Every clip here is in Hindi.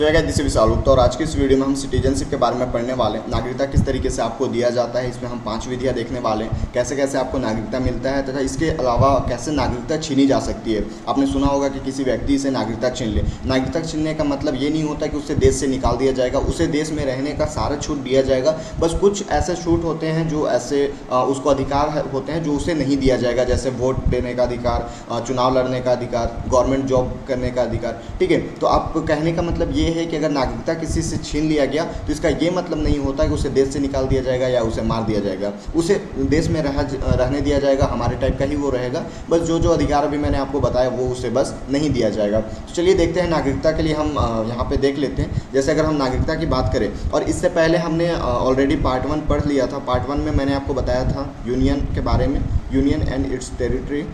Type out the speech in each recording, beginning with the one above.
सो ये दिस विशाल गुप्ता और आज की इस वीडियो में हम सिटीजनशिप के बारे में पढ़ने वाले हैं। नागरिकता किस तरीके से आपको दिया जाता है, इसमें हम 5 विधियां देखने वाले हैं। कैसे कैसे आपको नागरिकता मिलता है तथा इसके अलावा कैसे नागरिकता छीनी जा सकती है। आपने सुना होगा कि किसी व्यक्ति से नागरिकता छीन ले। नागरिकता छीनने का मतलब ये नहीं होता कि उसे देश से निकाल दिया जाएगा, उसे देश में रहने का सारा छूट दिया जाएगा। बस कुछ ऐसे छूट होते हैं जो ऐसे उसको अधिकार होते हैं जो उसे नहीं दिया जाएगा, जैसे वोट देने का अधिकार, चुनाव लड़ने का अधिकार, गवर्नमेंट जॉब करने का अधिकार। ठीक है, तो आप कहने का मतलब ये है कि अगर नागरिकता किसी से छीन लिया गया तो इसका ये मतलब नहीं होता कि उसे देश से निकाल दिया जाएगा या उसे मार दिया जाएगा। उसे देश में रहने दिया जाएगा, हमारे टाइप का ही वो रहेगा। बस जो जो अधिकार अभी मैंने आपको बताया वो उसे बस नहीं दिया जाएगा। तो चलिए देखते हैं नागरिकता के लिए हम यहाँ पे देख लेते हैं। जैसे अगर हम नागरिकता की बात करें, और इससे पहले हमने ऑलरेडी पार्ट 1 पढ़ लिया था। पार्ट 1 में मैंने आपको बताया था यूनियन के बारे में, union and it's territory,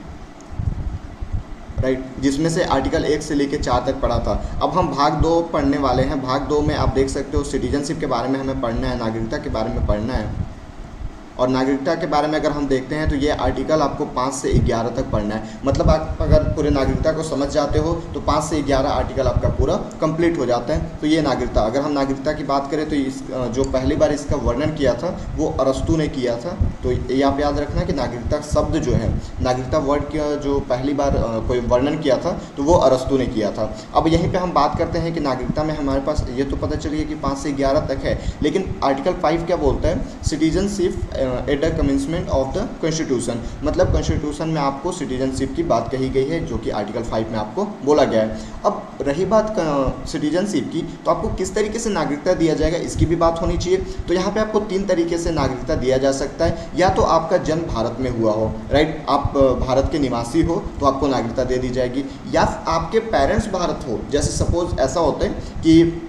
right, जिसमें से आर्टिकल 1 से लेकर 4 तक पढ़ा था। अब हम भाग 2 पढ़ने वाले हैं। भाग 2 में आप देख सकते हो सिटीजनशिप के बारे में हमें पढ़ना है, नागरिकता के बारे में पढ़ना है। और नागरिकता के बारे में अगर हम देखते हैं तो ये आर्टिकल आपको 5 से 11 तक पढ़ना है। मतलब आप अगर पूरे नागरिकता को समझ जाते हो तो 5 से 11 आर्टिकल आपका पूरा कंप्लीट हो जाता है। तो ये नागरिकता, अगर हम नागरिकता की बात करें तो इस जो पहली बार इसका वर्णन किया था वो अरस्तू ने किया था। तो ये आप याद रखना कि नागरिकता शब्द जो है, नागरिकता वर्ड का जो पहली बार कोई वर्णन किया था तो वो अरस्तू ने किया था। अब यहीं पर हम बात करते हैं कि नागरिकता में हमारे पास ये तो पता चलिए कि 5 से 11 तक है, लेकिन आर्टिकल 5 क्या बोलता है? Citizenship at the commencement of the constitution. मतलब कॉन्स्टिट्यूशन में आपको सिटीजनशिप की बात कही गई है, जो कि आर्टिकल 5 में आपको बोला गया है। अब रही बात सिटीजनशिप की, तो आपको किस तरीके से नागरिकता दिया जाएगा इसकी भी बात होनी चाहिए। तो यहाँ पे आपको 3 तरीके से नागरिकता दिया जा सकता है। या तो आपका जन्म भारत में हुआ हो, राइट, आप भारत के निवासी हो तो आपको नागरिकता दे दी जाएगी। या आपके पेरेंट्स भारत हो, जैसे सपोज ऐसा होता है कि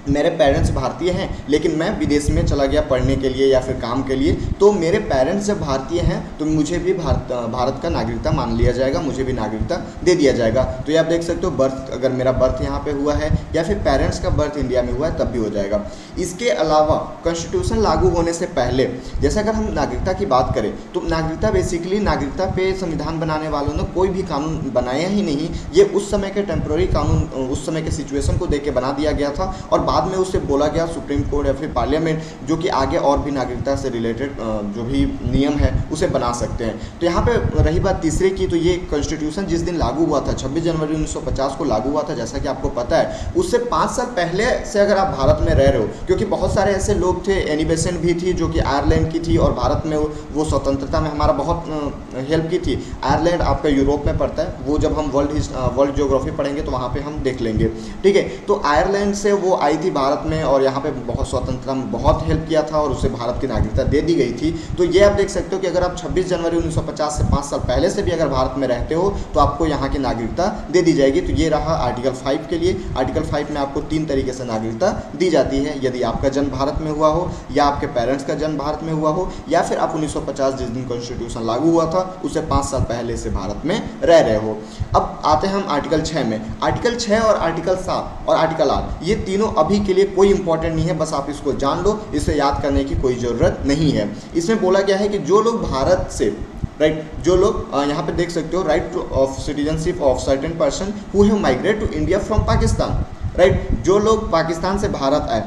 मेरे पेरेंट्स भारतीय हैं लेकिन मैं विदेश में चला गया पढ़ने के लिए या फिर काम के लिए, तो मेरे पेरेंट्स जब भारतीय हैं तो मुझे भी भारत का नागरिकता मान लिया जाएगा, मुझे भी नागरिकता दे दिया जाएगा। तो ये आप देख सकते हो, बर्थ अगर मेरा बर्थ यहाँ पे हुआ है या फिर पेरेंट्स का बर्थ इंडिया में हुआ है तब भी हो जाएगा। इसके अलावा कॉन्स्टिट्यूशन लागू होने से पहले, जैसे अगर हम नागरिकता की बात करें तो नागरिकता बेसिकली, नागरिकता पे संविधान बनाने वालों ने कोई भी कानून बनाया ही नहीं। ये उस समय के टेम्प्रोरी कानून, उस समय के सिचुएशन को देख के बना दिया गया था और बाद में उससे बोला गया सुप्रीम कोर्ट या फिर पार्लियामेंट, जो कि आगे और भी नागरिकता से रिलेटेड जो भी नियम है उसे बना सकते हैं। तो यहाँ पे रही बात तीसरे की, तो ये कॉन्स्टिट्यूशन जिस दिन लागू हुआ था 26 जनवरी 1950 को लागू हुआ था, जैसा कि आपको पता है। उससे 5 साल पहले से अगर आप भारत में रह रहे हो, क्योंकि बहुत सारे ऐसे लोग थे, एनी बेसेंट भी थी जो कि आयरलैंड की थी और भारत में वो स्वतंत्रता में हमारा बहुत हेल्प की थी। आयरलैंड आपका यूरोप में पड़ता है, वो जब हम वर्ल्ड ज्योग्राफी पढ़ेंगे तो वहाँ पर हम देख लेंगे। ठीक है, तो आयरलैंड से वो आई थी भारत में और यहाँ पे बहुत स्वतंत्रता में बहुत हेल्प किया था और उसे भारत की नागरिकता दे दी गई थी। तो ये आप देख सकते हो कि अगर आप 26 जनवरी 1950 से 5 साल पहले से भी अगर भारत में रहते हो तो आपको यहाँ की नागरिकता दे दी जाएगी। तो ये रहा आर्टिकल 5 के लिए। आर्टिकल 5 में आपको 3 तरीके से नागरिकता दी जाती है, यदि आपका जन्म भारत में हुआ हो, या आपके पेरेंट्स का जन्म भारत में हुआ हो, या फिर आप 1950 जिस दिन कॉन्स्टिट्यूशन लागू हुआ था उससे 5 साल पहले से भारत में रह रहे हो। अब आते हैं हम आर्टिकल 6 में। आर्टिकल 6 और आर्टिकल 7 और आर्टिकल 8 ये तीनों अभी के लिए कोई इंपॉर्टेंट नहीं है, बस आप इसको जान लो, इसे याद करने की कोई ज़रूरत नहीं है। इसमें बोला गया है कि जो लोग भारत से, राइट, जो लोग यहाँ पे देख सकते हो, right of citizenship of certain person who have migrate to India from Pakistan, right, जो लोग पाकिस्तान से भारत आए,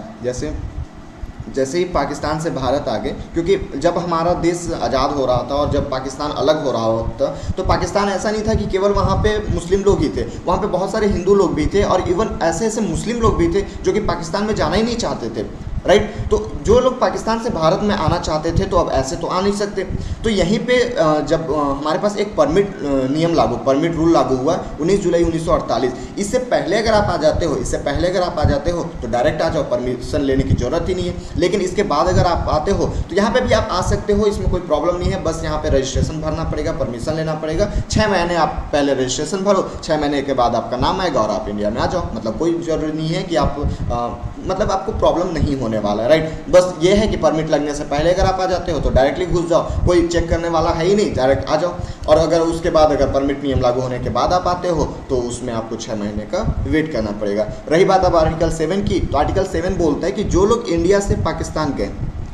जैसे ही पाकिस्तान से भारत आ गए, क्योंकि जब हमारा देश आज़ाद हो रहा था और जब पाकिस्तान अलग हो रहा था तो पाकिस्तान ऐसा नहीं था कि केवल वहाँ पे मुस्लिम लोग ही थे, वहाँ पे बहुत सारे हिंदू लोग भी थे और इवन ऐसे ऐसे मुस्लिम लोग भी थे जो कि पाकिस्तान में जाना ही नहीं चाहते थे, राइट। तो जो लोग पाकिस्तान से भारत में आना चाहते थे तो अब ऐसे तो आ नहीं सकते। तो यहीं पे जब हमारे पास एक परमिट रूल लागू हुआ 19 जुलाई 1948। इससे पहले अगर आप आ जाते हो तो डायरेक्ट आ जाओ, परमिशन लेने की ज़रूरत ही नहीं है। लेकिन इसके बाद अगर आप आते हो तो यहाँ पे भी आप आ सकते हो, इसमें कोई प्रॉब्लम नहीं है। बस यहाँ पे रजिस्ट्रेशन भरना पड़ेगा, परमिशन लेना पड़ेगा। 6 महीने आप पहले रजिस्ट्रेशन भरो, 6 महीने के बाद आपका नाम आएगा और आप इंडिया में आ जाओ। मतलब कोई जरूरी नहीं है कि आप मतलब आपको प्रॉब्लम नहीं होने वाला है, राइट। बस ये है कि परमिट लगने से पहले अगर आप आ जाते हो तो डायरेक्टली घुस जाओ, कोई चेक करने वाला है ही नहीं, डायरेक्ट आ जाओ। और अगर उसके बाद अगर परमिट नियम लागू होने के बाद आप आते हो तो उसमें आपको 6 महीने का वेट करना पड़ेगा। रही बात अब आर्टिकल 7 की, तो आर्टिकल 7 बोलता है कि जो लोग इंडिया से पाकिस्तान गए,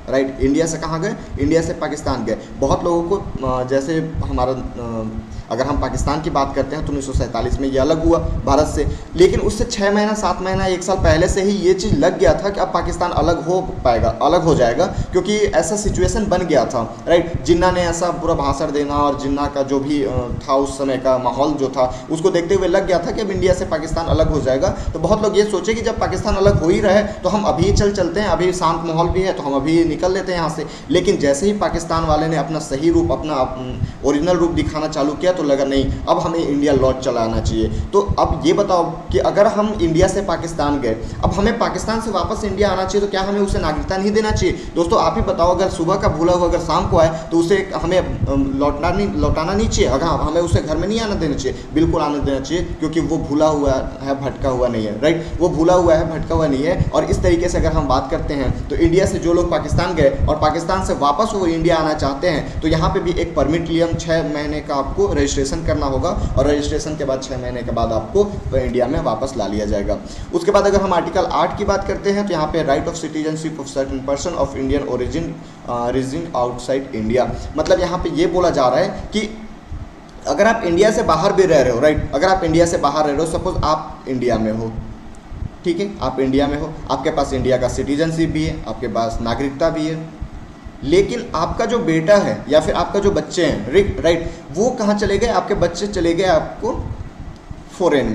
राइट। इंडिया से कहाँ गए? इंडिया से पाकिस्तान गए। बहुत लोगों को जैसे हमारा अगर हम पाकिस्तान की बात करते हैं तो 1947 में ये अलग हुआ भारत से, लेकिन उससे 6 महीना 7 महीना 1 साल पहले से ही ये चीज़ लग गया था कि अब पाकिस्तान अलग हो पाएगा, अलग हो जाएगा, क्योंकि ऐसा सिचुएशन बन गया था, राइट। जिन्ना ने ऐसा पूरा भाषण देना और जिन्ना का जो भी था उस समय का माहौल जो था उसको देखते हुए लग गया था कि अब इंडिया से पाकिस्तान अलग हो जाएगा। तो बहुत लोग ये सोचे कि जब पाकिस्तान अलग हो ही रहे तो हम अभी चलते हैं, अभी शांत माहौल भी है तो हम अभी निकल लेते हैं यहाँ से। लेकिन जैसे ही पाकिस्तान वाले ने अपना सही रूप, अपना ओरिजिनल रूप दिखाना चालू किया तो लगा नहीं, अब हमें इंडिया लौट चला आना चाहिए। तो अब ये बताओ कि अगर हम इंडिया से पाकिस्तान गए, अब हमें पाकिस्तान से वापस इंडिया आना चाहिए, तो क्या हमें उसे नागरिकता नहीं देना चाहिए? दोस्तों आप ही बताओ, अगर सुबह का भूला हुआ अगर शाम को आए तो उसे हमें लौटाना नहीं चाहिए? अगर हमें उसे घर में नहीं आना देना चाहिए? बिल्कुल आने देना चाहिए, क्योंकि वो भूला हुआ है, भटका हुआ नहीं है, राइट। वो भूला हुआ है, भटका हुआ नहीं है। और इस तरीके से अगर हम बात करते हैं तो इंडिया से जो लोग पाकिस्तान गए और पाकिस्तान से वापस वो इंडिया आना चाहते हैं तो यहाँ पे भी एक परमिट लिया, 6 महीने का आपको रजिस्ट्रेशन करना होगा और रजिस्ट्रेशन के बाद 6 महीने के बाद आपको इंडिया में वापस ला लिया जाएगा। उसके बाद अगर हम आर्टिकल 8 की बात करते हैं तो यहाँ पे right of citizenship of certain person of Indian origin resident outside India, मतलब यहाँ पे ये बोला जा रहा है कि अगर आप इंडिया से बाहर भी रह रहे हो, राइट, अगर आप इंडिया से बाहर रह रहे हो, सपोज आप इंडिया में हो, ठीक है, आप इंडिया में हो, आपके पास इंडिया का सिटीजनशिप भी है, आपके पास नागरिकता भी है, लेकिन आपका जो बेटा है या फिर आपका जो बच्चे हैं, राइट, वो कहाँ चले गए? आपके बच्चे चले गए आपको फॉरेन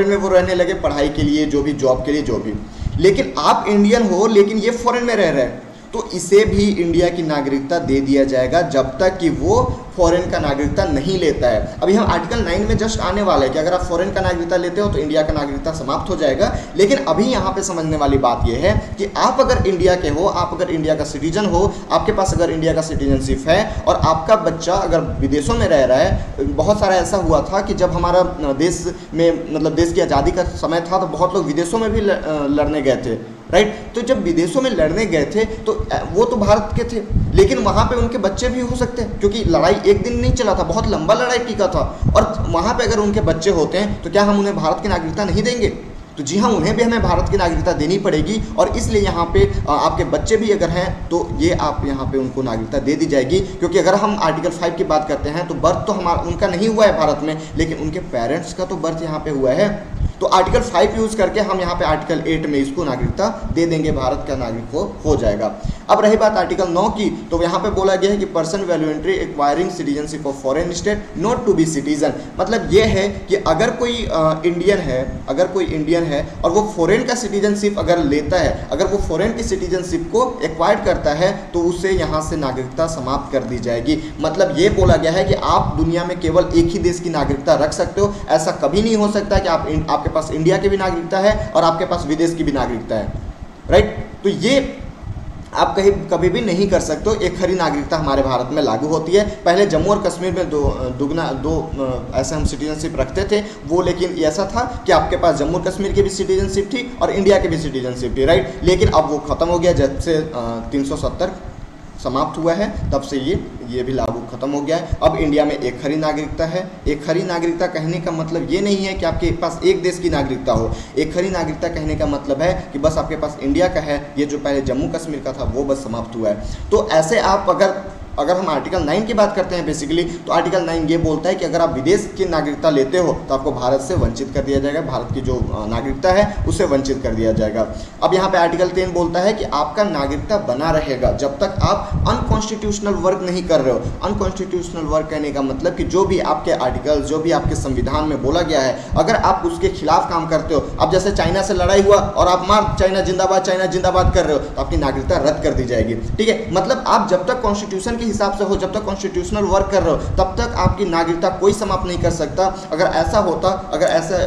में वो रहने लगे पढ़ाई के लिए, जो भी जॉब के लिए, जो भी। लेकिन आप इंडियन हो लेकिन ये फॉरेन में रह रहे हैं, तो इसे भी इंडिया की नागरिकता दे दिया जाएगा जब तक कि वो फॉरेन का नागरिकता नहीं लेता है। अभी हम आर्टिकल 9 में जस्ट आने वाले हैं कि अगर आप फॉरेन का नागरिकता लेते हो तो इंडिया का नागरिकता समाप्त हो जाएगा। लेकिन अभी यहाँ पे समझने वाली बात यह है कि आप अगर इंडिया के हो, आप अगर इंडिया का सिटीजन हो, आपके पास अगर इंडिया का सिटीजनशिप है और आपका बच्चा अगर विदेशों में रह रहा है, बहुत सारा ऐसा हुआ था कि जब हमारा देश में मतलब देश की आज़ादी का समय था तो बहुत लोग विदेशों में भी लड़ने गए थे, राइट। तो जब विदेशों में लड़ने गए थे तो वो तो भारत के थे, लेकिन वहाँ पे उनके बच्चे भी हो सकते हैं, क्योंकि लड़ाई एक दिन नहीं चला था, बहुत लंबा लड़ाई टिका था। और वहाँ पे अगर उनके बच्चे होते हैं तो क्या हम उन्हें भारत की नागरिकता नहीं देंगे? तो जी हाँ, उन्हें भी हमें भारत की नागरिकता देनी पड़ेगी। और इसलिए यहाँ पे आपके बच्चे भी अगर हैं तो ये आप यहाँ पे उनको नागरिकता दे दी जाएगी, क्योंकि अगर हम आर्टिकल 5 की बात करते हैं तो बर्थ तो हमारा उनका नहीं हुआ है भारत में, लेकिन उनके पेरेंट्स का तो बर्थ यहाँ पे हुआ है। तो आर्टिकल 5 यूज़ करके हम यहाँ पे आर्टिकल 8 में इसको नागरिकता दे देंगे, भारत का नागरिक हो जाएगा। अब रही बात आर्टिकल 9 की, तो यहाँ पे बोला गया है कि person voluntarily acquiring citizenship of foreign state not to be citizen, मतलब ये है कि अगर कोई इंडियन है और वो फॉरेन का सिटीजनशिप अगर लेता है, अगर वो फॉरेन की सिटीजनशिप को एक्वायर करता है तो उसे यहाँ से नागरिकता समाप्त कर दी जाएगी। मतलब ये बोला गया है कि आप दुनिया में केवल एक ही देश की नागरिकता रख सकते हो, ऐसा कभी नहीं हो सकता कि आपके पास इंडिया की भी नागरिकता है और आपके पास विदेश की भी नागरिकता है, राइट। तो ये आप कभी भी नहीं कर सकते हो। एक खरी नागरिकता हमारे भारत में लागू होती है। पहले जम्मू और कश्मीर में दो ऐसे हम सिटीजनशिप रखते थे वो, लेकिन ऐसा था कि आपके पास जम्मू और कश्मीर की भी सिटीजनशिप थी और इंडिया की भी सिटीजनशिप थी, राइट। लेकिन अब वो खत्म हो गया, जब से 370 समाप्त हुआ है तब से ये भी लागू खत्म हो गया है। अब इंडिया में एक खरी नागरिकता है। एक खरी नागरिकता कहने का मतलब ये नहीं है कि आपके पास एक देश की नागरिकता हो। एक खरी नागरिकता कहने का मतलब है कि बस आपके पास इंडिया का है, ये जो पहले जम्मू कश्मीर का था वो बस समाप्त हुआ है। तो ऐसे आप अगर हम आर्टिकल 9 की बात करते हैं बेसिकली, तो आर्टिकल 9 ये बोलता है कि अगर आप विदेश की नागरिकता लेते हो तो आपको भारत से वंचित कर दिया जाएगा, भारत की जो नागरिकता है उससे वंचित कर दिया जाएगा। अब यहाँ पे आर्टिकल 10 बोलता है कि आपका नागरिकता बना रहेगा जब तक आप अनकॉन्स्टिट्यूशनल वर्क नहीं कर रहे हो। अनकॉन्स्टिट्यूशनल वर्क कहने का मतलब कि जो भी आपके आर्टिकल, जो भी आपके संविधान में बोला गया है, अगर आप उसके खिलाफ काम करते हो, अब जैसे चाइना से लड़ाई हुआ और आप मार चाइना जिंदाबाद कर रहे हो तो आपकी नागरिकता रद्द कर दी जाएगी, ठीक है। मतलब आप जब तक कॉन्स्टिट्यूशन के हिसाब से हो, जब तक कॉन्स्टिट्यूशनल वर्क कर रहे हो, तब तक आपकी नागरिकता कोई समाप्त नहीं कर सकता। अगर ऐसा होता,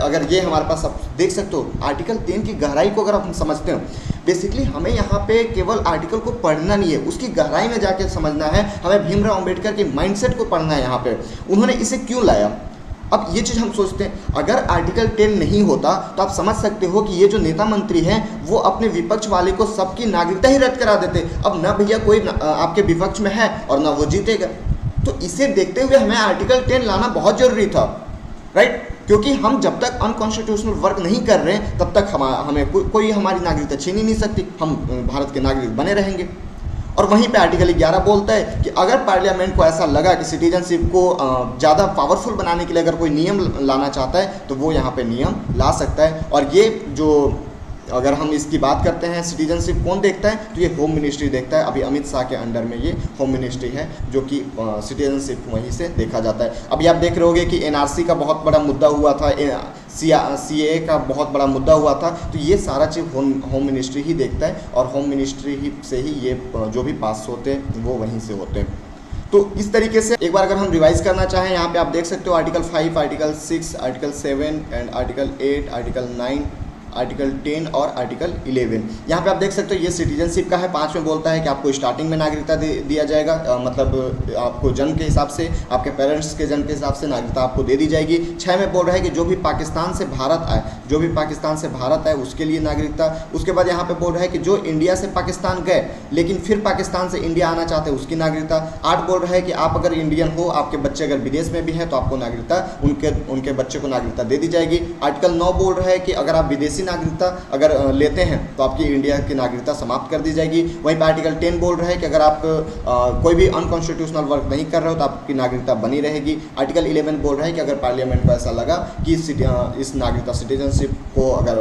अगर ये हमारे पास आप देख सकते हो आर्टिकल 10 की गहराई को अगर आप समझते हो, बेसिकली हमें यहाँ पे केवल आर्टिकल को पढ़ना नहीं है, उसकी गहराई में जाके समझना है। हमें भीमराव अंबेडकर के माइंडसेट को पढ़ना है। यहाँ पे उन्होंने इसे क्यों लाया। अब ये चीज़ हम सोचते हैं, अगर आर्टिकल 10 नहीं होता तो आप समझ सकते हो कि ये जो नेता मंत्री हैं वो अपने विपक्ष वाले को सबकी नागरिकता ही रद्द करा देते। अब ना भैया कोई आपके विपक्ष में है और ना वो जीतेगा। तो इसे देखते हुए हमें आर्टिकल 10 लाना बहुत जरूरी था, राइट। क्योंकि हम जब तक अनकॉन्स्टिट्यूशनल वर्क नहीं कर रहे हैं तब तक हमें कोई हमारी नागरिकता छीन ही नहीं सकती, हम भारत के नागरिक बने रहेंगे। और वहीं पे आर्टिकल 11 बोलता है कि अगर पार्लियामेंट को ऐसा लगा कि सिटीजनशिप को ज़्यादा पावरफुल बनाने के लिए अगर कोई नियम लाना चाहता है तो वो यहाँ पे नियम ला सकता है। और ये जो अगर हम इसकी बात करते हैं सिटीजनशिप कौन देखता है तो ये होम मिनिस्ट्री देखता है। अभी अमित शाह के अंडर में ये होम मिनिस्ट्री है जो कि सिटीजनशिप वहीं से देखा जाता है। अभी आप देख रहे होंगे कि एनआरसी का बहुत बड़ा मुद्दा हुआ था, सीएए का बहुत बड़ा मुद्दा हुआ था, तो ये सारा चीज़ होम मिनिस्ट्री ही देखता है और होम मिनिस्ट्री ही से ही ये जो भी पास होते हैं वो वहीं से होते हैं। तो इस तरीके से एक बार अगर हम रिवाइज करना चाहें, यहाँ पे आप देख सकते हो article 5, article 6, article 7 and article 8, article 9, article 10 और आर्टिकल 11। यहाँ पे आप देख सकते हो ये सिटीजनशिप का है। 5 में बोलता है कि आपको स्टार्टिंग में नागरिकता दिया जाएगा, मतलब आपको जन्म के हिसाब से, आपके पेरेंट्स के जन्म के हिसाब से नागरिकता आपको दे दी जाएगी। 6 में बोल रहा है कि जो भी पाकिस्तान से भारत आए, जो भी पाकिस्तान से भारत आए उसके लिए नागरिकता। उसके बाद यहाँ पे बोल रहा है कि जो इंडिया से पाकिस्तान गए लेकिन फिर पाकिस्तान से इंडिया आना चाहते हैं उसकी नागरिकता। 8 बोल रहा है कि आप अगर इंडियन हो, आपके बच्चे अगर विदेश में भी हैं तो आपको नागरिकता, उनके बच्चे को नागरिकता दे दी जाएगी। आर्टिकल 9 बोल रहा है कि अगर आप विदेशी नागरिकता अगर लेते हैं तो आपकी इंडिया की नागरिकता समाप्त कर दी जाएगी। वहीं पर आर्टिकल 10 बोल रहा है कि अगर आप कोई भी अनकॉन्स्टिट्यूशनल वर्क नहीं कर रहे हो तो आपकी नागरिकता बनी रहेगी। आर्टिकल 11 बोल रहा है कि अगर पार्लियामेंट को ऐसा लगा कि इस नागरिकता सिटीजनशिप को अगर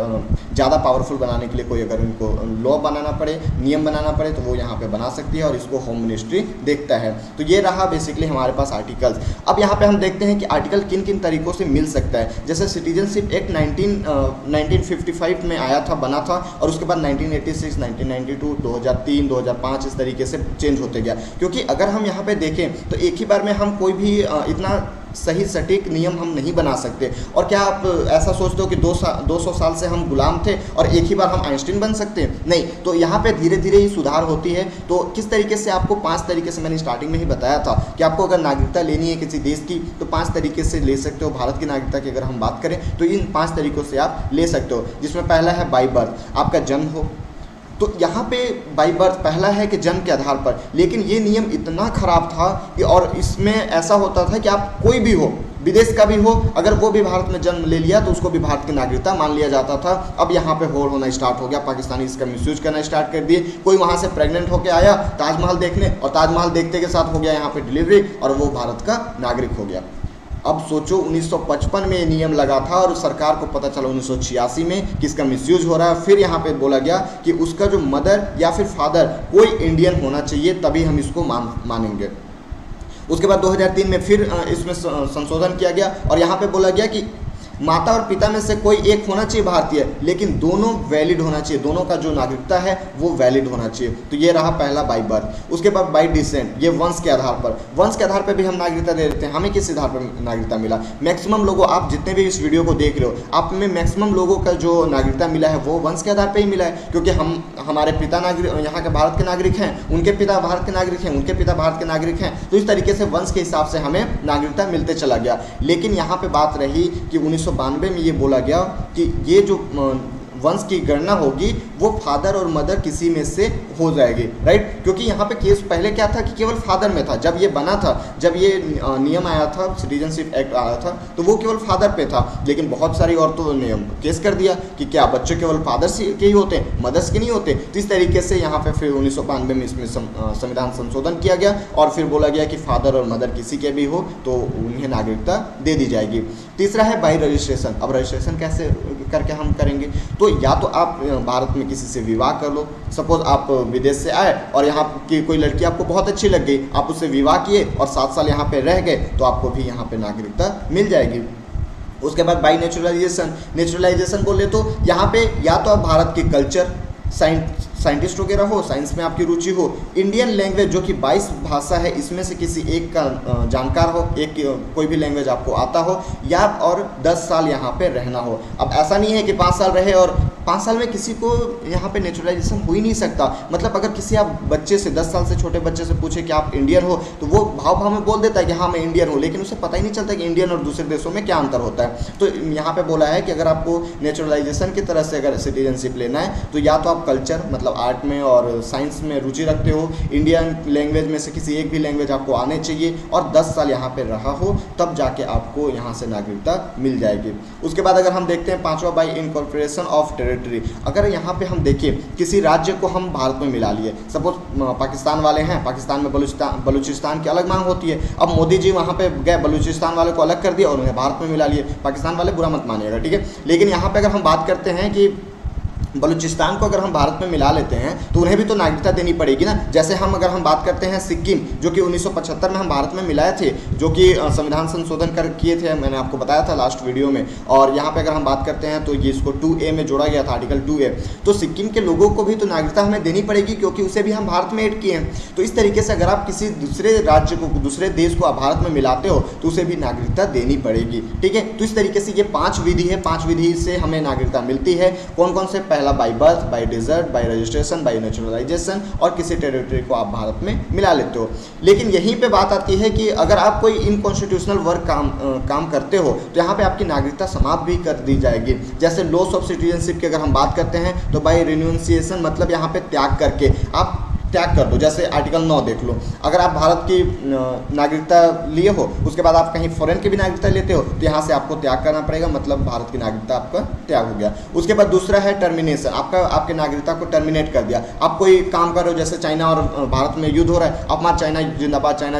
ज़्यादा पावरफुल बनाने के लिए कोई अगर उनको लॉ बनाना पड़े, नियम बनाना पड़े तो वो यहाँ पे बना सकती है और इसको होम मिनिस्ट्री देखता है। तो ये रहा बेसिकली हमारे पास आर्टिकल्स। अब यहाँ पे हम देखते हैं कि आर्टिकल किन किन तरीकों से मिल सकता है। जैसे सिटीजनशिप एक्ट 1955 में आया था, बना था, और उसके बाद 1986, 1992, 2003, 2005 इस तरीके से चेंज होते गया। क्योंकि अगर हम यहाँ पे देखें तो एक ही बार में हम कोई भी इतना सही सटीक नियम हम नहीं बना सकते। और क्या आप ऐसा सोचते हो कि 200 साल से हम गुलाम थे और एक ही बार हम आइंस्टीन बन सकते हैं? नहीं। तो यहाँ पे धीरे धीरे ही सुधार होती है। तो किस तरीके से आपको 5 तरीके से मैंने स्टार्टिंग में ही बताया था कि आपको अगर नागरिकता लेनी है किसी देश की तो 5 तरीके से ले सकते हो। भारत की नागरिकता की अगर हम बात करें तो इन 5 तरीकों से आप ले सकते हो, जिसमें पहला है बाई बर्थ, आपका जन्म हो। तो यहाँ पे बाई बर्थ पहला है कि जन्म के आधार पर, लेकिन ये नियम इतना ख़राब था कि और इसमें ऐसा होता था कि आप कोई भी हो, विदेश का भी हो, अगर वो भी भारत में जन्म ले लिया तो उसको भी भारत की नागरिकता मान लिया जाता था। अब यहाँ पे होड़ होना स्टार्ट हो गया, पाकिस्तानी इसका मिसयूज करना स्टार्ट कर दिए। कोई वहाँ से प्रेग्नेंट होकर आया ताजमहल देखने और ताजमहल देखते के साथ हो गया यहाँ पे डिलीवरी और वो भारत का नागरिक हो गया। अब सोचो 1955 में ये नियम लगा था और सरकार को पता चला 1986 में कि इसका मिसयूज हो रहा है। फिर यहाँ पे बोला गया कि उसका जो मदर या फिर फादर कोई इंडियन होना चाहिए तभी हम इसको मानेंगे। उसके बाद 2003 में फिर इसमें संशोधन किया गया और यहाँ पे बोला गया कि माता और पिता में से कोई एक होना चाहिए भारतीय, लेकिन दोनों वैलिड होना चाहिए, दोनों का जो नागरिकता है वो वैलिड होना चाहिए। तो ये रहा पहला बाई बर्थ। उसके बाद बाई डिसेंट, ये वंश के आधार पर, वंश के आधार पर भी हम नागरिकता दे देते हैं। हमें किस आधार पर नागरिकता मिला? मैक्सिमम लोगों, आप जितने भी इस वीडियो को देख रहे हो, आप में मैक्सिमम लोगों का जो नागरिकता मिला है वो वंश के आधार पर ही मिला है, क्योंकि हमारे पिता नागरिक यहाँ के भारत के नागरिक हैं, उनके पिता भारत के नागरिक हैं, उनके पिता भारत के नागरिक हैं। तो इस तरीके से वंश के हिसाब से हमें नागरिकता मिलते चला गया। लेकिन यहाँ पर बात रही कि 1992 में ये बोला गया कि ये जो वंश की गणना होगी वो फादर और मदर किसी में से हो जाएगी, राइट। क्योंकि यहाँ पे केस पहले क्या था कि केवल फादर में था। जब ये बना था, जब ये नियम आया था, सिटीजनशिप एक्ट आया था, तो वो केवल फादर पे था। लेकिन बहुत सारी औरतों ने केस कर दिया कि क्या बच्चे केवल फादर्स के ही होते हैं, मदर्स के नहीं होते। तो इस तरीके से यहाँ पे फिर 1992 में इसमें संविधान संशोधन किया गया और फिर बोला गया कि फादर और मदर किसी के भी हो तो उन्हें नागरिकता दे दी जाएगी। तीसरा है बाई रजिस्ट्रेशन। अब रजिस्ट्रेशन कैसे करके हम करेंगे? तो या तो आप भारत में किसी से विवाह कर लो। सपोज आप विदेश से आए और यहाँ की कोई लड़की आपको बहुत अच्छी लग गई, आप उससे विवाह किए और 7 साल यहाँ पे रह गए तो आपको भी यहाँ पे नागरिकता मिल जाएगी। उसके बाद बाई नेचुरलाइजेशन। नेचुरलाइजेशन बोले तो यहाँ पे या तो आप भारत के कल्चर, साइंटिस्ट वगैरह हो, साइंस में आपकी रुचि हो, इंडियन लैंग्वेज जो कि 22 भाषा है इसमें से किसी एक का जानकार हो, एक कोई भी लैंग्वेज आपको आता हो, या और 10 साल यहाँ पे रहना हो। अब ऐसा नहीं है कि 5 साल रहे और 5 साल में किसी को यहाँ पे नेचुरलाइजेशन हो ही नहीं सकता। मतलब अगर किसी आप बच्चे से 10 साल से छोटे बच्चे से पूछे कि आप इंडियन हो, तो वो भाव भाव में बोल देता है कि हाँ मैं इंडियन हूँ, लेकिन उसे पता ही नहीं चलता कि इंडियन और दूसरे देशों में क्या अंतर होता है। तो यहाँ पे बोला है कि अगर आपको नेचुरलाइजेशन की तरह से अगर सिटीजनशिप लेना है तो या तो आप कल्चर मतलब आर्ट में और साइंस में रुचि रखते हो, इंडियन लैंग्वेज में से किसी एक भी लैंग्वेज आपको आने चाहिए और 10 साल यहाँ पे रहा हो, तब जाके आपको यहाँ से नागरिकता मिल जाएगी। उसके बाद अगर हम देखते हैं 5वां, बाई इनकॉर्पोरेशन ऑफ टेरिटरी। अगर यहाँ पे हम देखिए किसी राज्य को हम भारत में मिला लिए, सपोज पाकिस्तान वाले हैं, पाकिस्तान में बलूचिस्तान की अलग मांग होती है। अब मोदी जी वहाँ पे गए, बलूचिस्तान वाले को अलग कर दिया और उन्हें भारत में मिला लिए। पाकिस्तान वाले बुरा मत मानिएगा, ठीक है। लेकिन यहाँ पे अगर हम बात करते हैं कि बलूचिस्तान को अगर हम भारत में मिला लेते हैं तो उन्हें भी तो नागरिकता देनी पड़ेगी ना। जैसे अगर हम बात करते हैं सिक्किम, जो कि 1975 में हम भारत में मिलाए थे, जो कि संविधान संशोधन कर किए थे, मैंने आपको बताया था लास्ट वीडियो में। और यहाँ पे अगर हम बात करते हैं तो ये इसको 2A में जोड़ा गया था, आर्टिकल 2A। तो सिक्किम के लोगों को भी तो नागरिकता हमें देनी पड़ेगी, क्योंकि उसे भी हम भारत में ऐड किए हैं। तो इस तरीके से अगर आप किसी दूसरे राज्य को, दूसरे देश को आप भारत में मिलाते हो तो उसे भी नागरिकता देनी पड़ेगी, ठीक है। तो इस तरीके से ये 5 विधि है, 5 विधि से हमें नागरिकता मिलती है। कौन कौन से? पहला by birth, by desert, by registration, by naturalisation, और किसी टेरिटरी को आप भारत में मिला लेते हो। लेकिन यहीं पे बात आती है कि अगर आप कोई इनकॉन्स्टिट्यूशनल वर्क काम करते हो तो यहाँ पे आपकी नागरिकता समाप्त भी कर दी जाएगी। जैसे लॉस ऑफ सिटीजनशिप की अगर हम बात करते हैं तो बाई रिन्यूंसिएशन, मतलब यहाँ पे त्याग करके आप त्याग कर दो। जैसे आर्टिकल 9 देख लो, अगर आप भारत की नागरिकता लिए हो, उसके बाद आप कहीं फॉरेन की भी नागरिकता लेते हो तो यहाँ से आपको त्याग करना पड़ेगा, मतलब भारत की नागरिकता आपका त्याग हो गया। उसके बाद दूसरा है टर्मिनेशन, आपके नागरिकता को टर्मिनेट कर दिया। आप कोई काम कर रहे हो, जैसे चाइना और भारत में युद्ध हो रहा है, आप वहाँ चाइना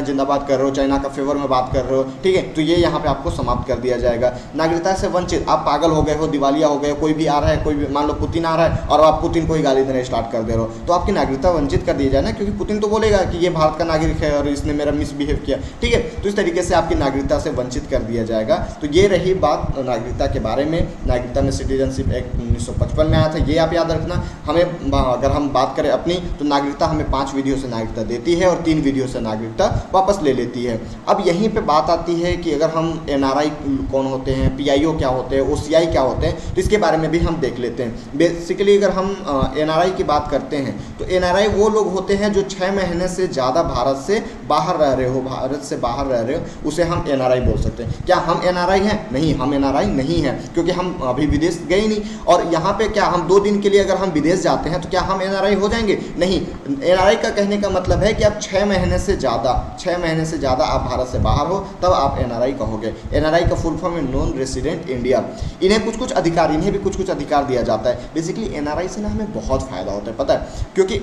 जिंदाबाद कर रहे हो, चाइना का फेवर में बात कर रहे हो, ठीक है, तो ये यहाँ पे आपको समाप्त कर दिया जाएगा। नागरिकता से वंचित, आप पागल हो गए हो, दिवालिया हो गए, कोई भी आ रहा है, कोई भी मान लो पुतिन आ रहा है और आप पुतिन को ही गाली देना स्टार्ट कर दे रहे हो, तो आपकी नागरिकता वंचित कर दिया जाए ना, क्योंकि पुतिन तो बोलेगा कि ये भारत का नागरिक है और इसने मेरा मिसबिहेव किया, ठीक है। तो इस तरीके से आपकी नागरिकता से वंचित कर दिया जाएगा। तो ये रही बात नागरिकता के बारे में। नागरिकता में सिटीजनशिप एक्ट 1955 में आया था, ये आप याद रखना। हमें अगर हम बात करें अपनी, तो नागरिकता हमें 5 विधियों से नागरिकता देती है और 3 विधियों से नागरिकता वापस ले लेती है। अब यहीं पर बात आती है कि अगर हम NRI कौन होते हैं, PIO क्या होते हैं, OCI क्या होते हैं, तो इसके बारे में भी हम देख लेते हैं। बेसिकली अगर हम NRI की बात करते हैं तो NRI वो लोग होते हैं जो 6 महीने से ज़्यादा भारत से बाहर रह रहे हो, भारत से बाहर रह रहे हो, उसे हम NRI बोल सकते हैं। क्या हम NRI हैं? नहीं, हम NRI नहीं हैं, क्योंकि हम अभी विदेश गए नहीं। और यहाँ पे क्या हम 2 दिन के लिए अगर हम विदेश जाते हैं तो क्या हम NRI हो जाएंगे? नहीं। NRI का कहने का मतलब है कि आप 6 महीने से ज़्यादा आप भारत से बाहर हो, तब आप NRI कहोगे। NRI का फुल फॉर्म है नॉन रेसिडेंट इंडिया। इन्हें कुछ अधिकार दिया जाता है। बेसिकली NRI से ना हमें बहुत फ़ायदा होता है, पता है, क्योंकि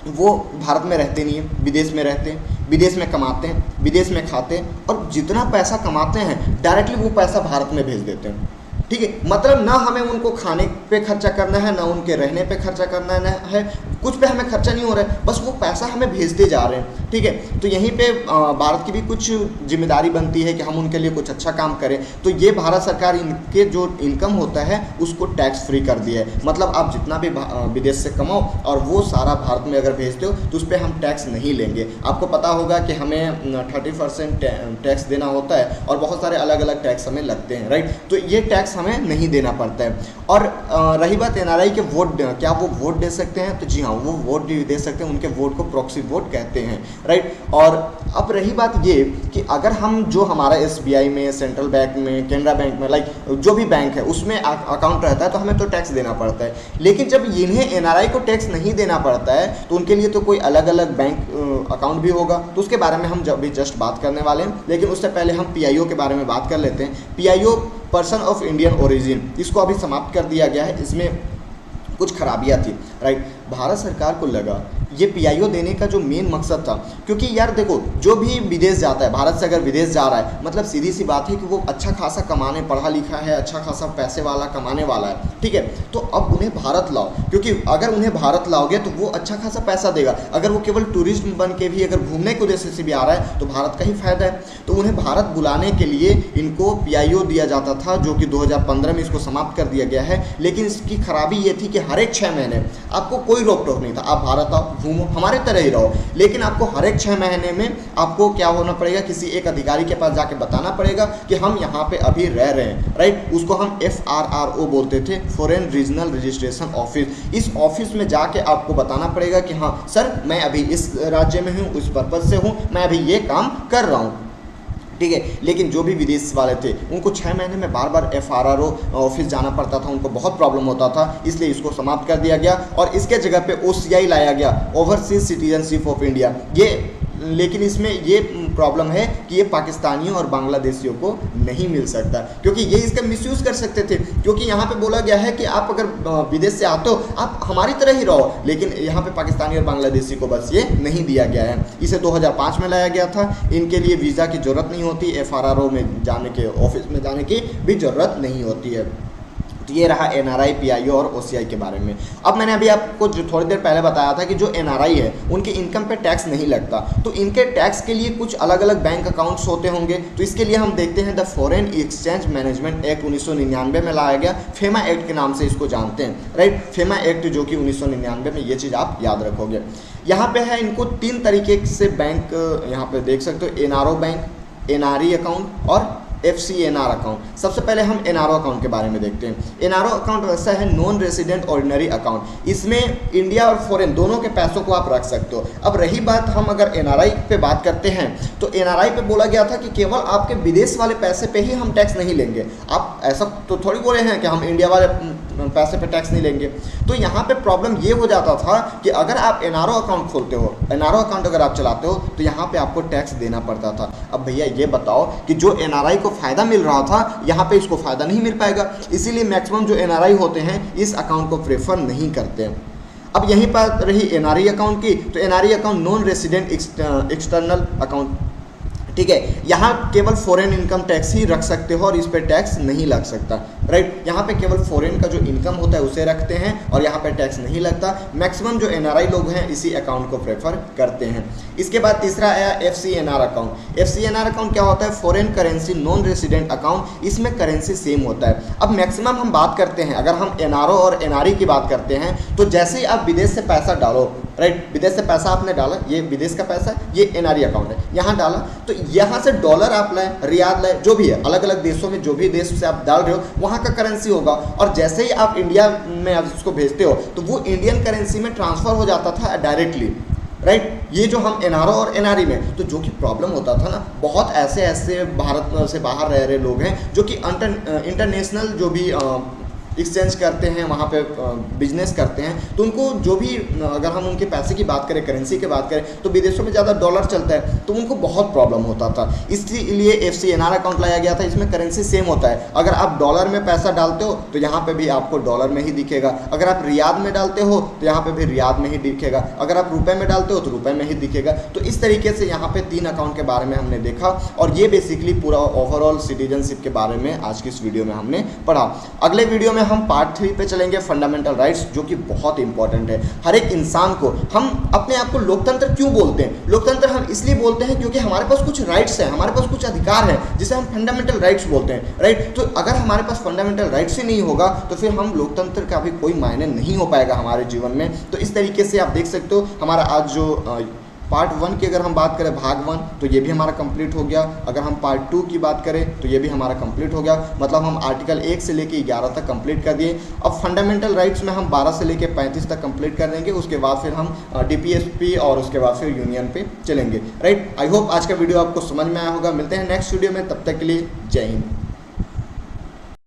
वो भारत में रहते नहीं हैं, विदेश में रहते हैं, विदेश में कमाते हैं, विदेश में खाते हैं, और जितना पैसा कमाते हैं डायरेक्टली वो पैसा भारत में भेज देते हैं, ठीक है। मतलब ना हमें उनको खाने पे खर्चा करना है, ना उनके रहने पे खर्चा करना है, कुछ पे हमें खर्चा नहीं हो रहा है, बस वो पैसा हमें भेजते जा रहे हैं, ठीक है। तो यहीं पे भारत की भी कुछ जिम्मेदारी बनती है कि हम उनके लिए कुछ अच्छा काम करें। तो ये भारत सरकार इनके जो इनकम होता है उसको टैक्स फ्री कर दिया है। मतलब आप जितना भी विदेश से कमाओ और वो सारा भारत में अगर भेजते हो तो उस पर हम टैक्स नहीं लेंगे। आपको पता होगा कि हमें 30% टैक्स देना होता है और बहुत सारे अलग अलग टैक्स हमें लगते हैं, राइट। तो ये टैक्स हमें नहीं देना पड़ता है। और रही बात NRI के वोट, क्या वो वोट दे सकते हैं? तो जी हाँ, वो वोट भी दे सकते हैं। उनके वोट को प्रॉक्सी वोट कहते हैं, राइट। और अब रही बात ये कि अगर हम जो हमारा SBI में, सेंट्रल बैंक में, केनरा बैंक में, लाइक जो भी बैंक है उसमें अकाउंट रहता है तो हमें तो टैक्स देना पड़ता है। लेकिन जब इन्हें NRI को टैक्स नहीं देना पड़ता है तो उनके लिए तो कोई अलग अलग बैंक अकाउंट भी होगा, तो उसके बारे में हम भी जस्ट बात करने वाले हैं। लेकिन उससे पहले हम PIO के बारे में बात कर लेते हैं। PIO person of Indian origin, इसको अभी समाप्त कर दिया गया है। इसमें कुछ खराबियाँ थी, राइट। भारत सरकार को लगा ये PIO देने का जो मेन मकसद था, क्योंकि यार देखो, जो भी विदेश जाता है, भारत से अगर विदेश जा रहा है, मतलब सीधी सी बात है कि वो अच्छा खासा कमाने, पढ़ा लिखा है, अच्छा खासा पैसे वाला कमाने वाला है, ठीक है। तो अब उन्हें भारत लाओ, क्योंकि अगर उन्हें भारत लाओगे तो वो अच्छा खासा पैसा देगा। अगर वो केवल टूरिस्ट बन के भी अगर घूमने के उद्देश्य से भी आ रहा है तो भारत का ही फायदा है। तो उन्हें भारत बुलाने के लिए इनको PIO दिया जाता था, जो कि 2015 में इसको समाप्त कर दिया गया है। लेकिन इसकी खराबी ये थी कि हर एक 6 महीने आपको कोई रोक टोक नहीं था, आप भारत आओ, घूमो, हमारे तरह ही रहो, लेकिन आपको हर एक 6 महीने में आपको क्या होना पड़ेगा, किसी एक अधिकारी के पास जाके बताना पड़ेगा कि हम यहाँ पे अभी रह रहे हैं, राइट। उसको हम FRRO बोलते थे, फॉरेन रीजनल रजिस्ट्रेशन ऑफिस। इस ऑफिस में जाके आपको बताना पड़ेगा कि हाँ सर मैं अभी इस राज्य में हूँ, उस पर्पज़ से हूँ, मैं अभी ये काम कर रहा हूँ, ठीक है। लेकिन जो भी विदेश वाले थे उनको 6 महीने में बार बार FRRO ऑफिस जाना पड़ता था, उनको बहुत प्रॉब्लम होता था, इसलिए इसको समाप्त कर दिया गया और इसके जगह पे OCI लाया गया, ओवरसीज सिटीजनशिप ऑफ इंडिया। ये लेकिन इसमें ये प्रॉब्लम है कि ये पाकिस्तानियों और बांग्लादेशियों को नहीं मिल सकता, क्योंकि ये इसका मिसयूज़ कर सकते थे, क्योंकि यहाँ पे बोला गया है कि आप अगर विदेश से आते हो आप हमारी तरह ही रहो, लेकिन यहाँ पे पाकिस्तानी और बांग्लादेशी को बस ये नहीं दिया गया है। इसे 2005 में लाया गया था। इनके लिए वीज़ा की ज़रूरत नहीं होती, FRRO में जाने के, ऑफिस में जाने की भी ज़रूरत नहीं होती है। तो ये रहा NRI, PIO और OCI के बारे में। अब मैंने अभी आपको जो थोड़ी देर पहले बताया था कि जो NRI है उनके इनकम पे टैक्स नहीं लगता, तो इनके टैक्स के लिए कुछ अलग अलग बैंक अकाउंट्स होते होंगे। तो इसके लिए हम देखते हैं the foreign exchange management act 1999 में लाया गया, फेमा एक्ट के नाम से इसको जानते हैं, राइट। फेमा एक्ट जो कि 1999 में, ये चीज़ आप याद रखोगे। यहाँ पे है इनको 3 तरीके से बैंक यहाँ पे देख सकते हो, NRO बैंक, NRE अकाउंट और FCNR अकाउंट। सबसे पहले हम NRO अकाउंट के बारे में देखते हैं। NRO अकाउंट वैसा है नॉन रेसिडेंट ऑर्डिनरी अकाउंट, इसमें इंडिया और फॉरेन दोनों के पैसों को आप रख सकते हो। अब रही बात, हम अगर NRI पे बात करते हैं तो NRI पे बोला गया था कि केवल आपके विदेश वाले पैसे पे ही हम टैक्स नहीं लेंगे। आप ऐसा तो थोड़ी बोले हैं कि हम इंडिया वाले पैसे पे टैक्स नहीं लेंगे। तो यहाँ पे प्रॉब्लम ये हो जाता था कि अगर आप NRO अकाउंट खोलते हो, NRO अकाउंट अगर आप चलाते हो तो यहाँ पे आपको टैक्स देना पड़ता था। अब भैया ये बताओ कि जो NRI को फ़ायदा मिल रहा था यहाँ पे इसको फ़ायदा नहीं मिल पाएगा, इसीलिए मैक्सिमम जो NRI होते हैं इस अकाउंट को प्रेफर नहीं करते हैं। अब यहीं पर रही NRE अकाउंट की, तो NRE account non resident external account, ठीक है। यहाँ केवल फॉरेन इनकम टैक्स ही रख सकते हो और इस पर टैक्स नहीं लग सकता, राइट। यहाँ पे केवल फॉरेन का जो इनकम होता है उसे रखते हैं और यहाँ पे टैक्स नहीं लगता। मैक्सिमम जो NRI लोग हैं इसी अकाउंट को प्रेफर करते हैं। इसके बाद तीसरा आया FCNR अकाउंट। FCNR अकाउंट क्या होता है, foreign currency non resident account, इसमें करेंसी सेम होता है। अब मैक्सिमम हम बात करते हैं, अगर हम NRO और NRE की बात करते हैं तो जैसे ही आप विदेश से पैसा डालो, राइट, विदेश से पैसा आपने डाला, ये विदेश का पैसा है, ये NRE अकाउंट है, यहाँ डाला, तो यहाँ से डॉलर आप लाए, रियाल लाए, जो भी है, अलग अलग देशों में जो भी देश से आप डाल रहे हो वहाँ का करेंसी होगा, और जैसे ही आप इंडिया में आप उसको भेजते हो तो वो इंडियन करेंसी में ट्रांसफ़र हो जाता था डायरेक्टली, राइट। ये जो हम NRO और NRE में, तो जो कि प्रॉब्लम होता था ना, बहुत ऐसे भारत से बाहर रह रहे लोग हैं जो कि इंटरनेशनल जो भी एक्सचेंज करते हैं, वहाँ पे बिजनेस करते हैं, तो उनको जो भी, अगर हम उनके पैसे की बात करें, करेंसी की बात करें, तो विदेशों में ज़्यादा डॉलर चलता है, तो उनको बहुत प्रॉब्लम होता था। इसलिए FCNR अकाउंट लाया गया था। इसमें करेंसी सेम होता है, अगर आप डॉलर में पैसा डालते हो तो यहाँ पे भी आपको डॉलर में ही दिखेगा, अगर आप रियाद में डालते हो तो यहाँ पे भी रियाद में ही दिखेगा, अगर आप रुपये में डालते हो तो रुपये में ही दिखेगा। तो इस तरीके से यहाँ पे 3 अकाउंट के बारे में हमने देखा, और ये बेसिकली पूरा ओवरऑल सिटीजनशिप के बारे में आज की इस वीडियो में हमने पढ़ा। अगले वीडियो में हम पार्ट 3 पे चलेंगे, फंडामेंटल राइट्स, जो कि बहुत इंपॉर्टेंट है हर एक इंसान को। हम अपने आप को लोकतंत्र क्यों बोलते हैं? लोकतंत्र हम इसलिए बोलते हैं क्योंकि हमारे पास कुछ राइट्स हैं, हमारे पास कुछ अधिकार हैं, जिसे हम फंडामेंटल राइट्स बोलते हैं, राइट। तो अगर हमारे पास फंडामेंटल राइट्स ही नहीं होगा तो फिर हम लोकतंत्र का भी कोई मायने नहीं हो पाएगा हमारे जीवन में। तो इस तरीके से आप देख सकते हो हमारा आज जो पार्ट 1 की अगर हम बात करें, भाग 1, तो ये भी हमारा कंप्लीट हो गया। अगर हम पार्ट 2 की बात करें तो ये भी हमारा कंप्लीट हो गया, मतलब हम आर्टिकल 1 से लेके 11 तक कंप्लीट कर दिए। अब फंडामेंटल राइट्स में हम 12 से लेके 35 तक कंप्लीट कर देंगे, उसके बाद फिर हम DPSP और उसके बाद फिर यूनियन पे चलेंगे, राइट। आई होप आज का वीडियो आपको समझ में आया होगा। मिलते हैं नेक्स्ट वीडियो में, तब तक के लिए जय हिंद।